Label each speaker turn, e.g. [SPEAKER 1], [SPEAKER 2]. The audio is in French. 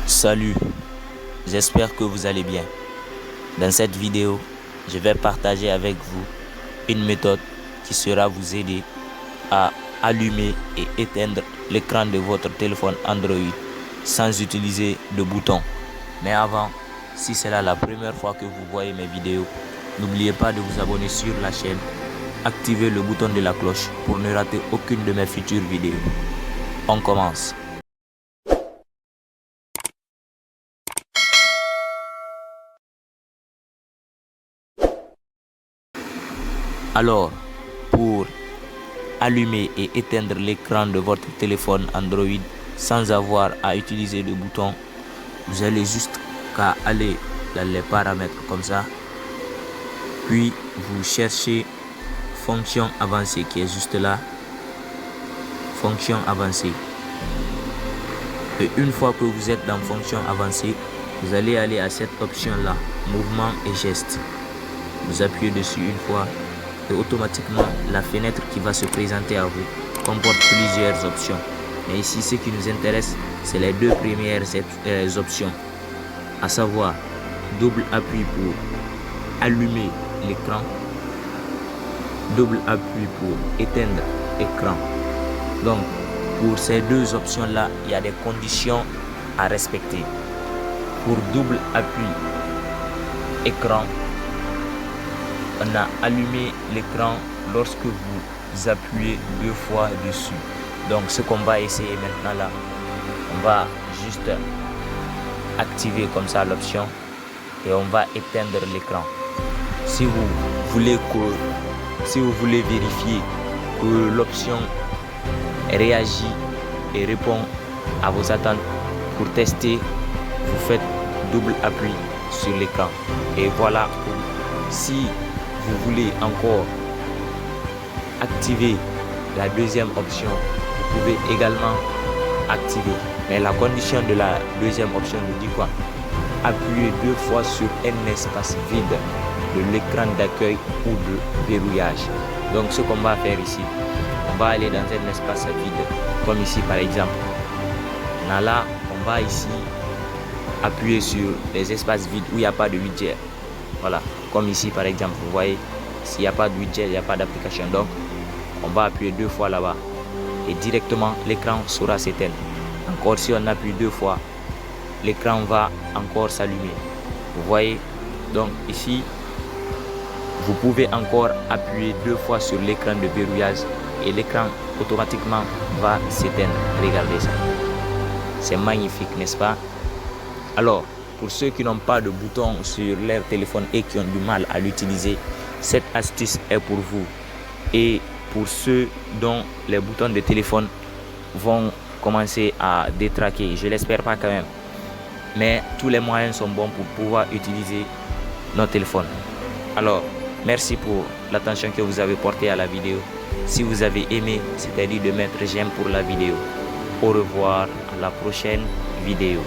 [SPEAKER 1] Salut, j'espère que vous allez bien. Dans cette vidéo, je vais partager avec vous une méthode qui sera vous aider à allumer et éteindre l'écran de votre téléphone Android sans utiliser de bouton. Mais avant, si c'est la première fois que vous voyez mes vidéos, n'oubliez pas de vous abonner sur la chaîne, activer le bouton de la cloche pour ne rater aucune de mes futures vidéos. On commence. Alors, pour allumer et éteindre l'écran de votre téléphone Android sans avoir à utiliser de bouton, vous allez juste qu'à aller dans les paramètres comme ça, puis vous cherchez fonction avancée qui est juste là, fonction avancée. Et une fois que vous êtes dans fonction avancée, vous allez aller à cette option là, mouvement et geste. Vous appuyez dessus une fois et automatiquement la fenêtre qui va se présenter à vous comporte plusieurs options. Mais ici, ce qui nous intéresse, c'est les deux premières options, à savoir double appui pour allumer l'écran, double appui pour éteindre l'écran. Donc, pour ces deux options-là, il y a des conditions à respecter. Pour double appui écran, on a allumé l'écran lorsque vous appuyez deux fois dessus. Donc ce qu'on va essayer maintenant là, on va juste activer comme ça l'option et on va éteindre l'écran. Si vous voulez vérifier que l'option réagit et répond à vos attentes, pour tester, vous faites double appui sur l'écran. Et voilà, si vous voulez encore activer la deuxième option, vous pouvez également activer. Mais la condition de la deuxième option nous dit quoi? Appuyez deux fois sur un espace vide de l'écran d'accueil ou de verrouillage. Donc ce qu'on va faire ici, on va aller dans un espace vide, comme ici par exemple. Là, on va ici appuyer sur les espaces vides où il n'y a pas de widget. Voilà, comme ici par exemple, vous voyez, s'il n'y a pas de widget, il n'y a pas d'application. Donc, on va appuyer deux fois là-bas et directement l'écran saura s'éteindre. Encore, si on appuie deux fois, l'écran va encore s'allumer. Vous voyez, donc ici, vous pouvez encore appuyer deux fois sur l'écran de verrouillage et l'écran automatiquement va s'éteindre. Regardez ça. C'est magnifique, n'est-ce pas? Alors, pour ceux qui n'ont pas de bouton sur leur téléphone et qui ont du mal à l'utiliser, cette astuce est pour vous. Et pour ceux dont les boutons de téléphone vont commencer à détraquer, je l'espère pas quand même, mais tous les moyens sont bons pour pouvoir utiliser nos téléphones. Alors, merci pour l'attention que vous avez portée à la vidéo. Si vous avez aimé, c'est-à-dire de mettre j'aime pour la vidéo. Au revoir, à la prochaine vidéo.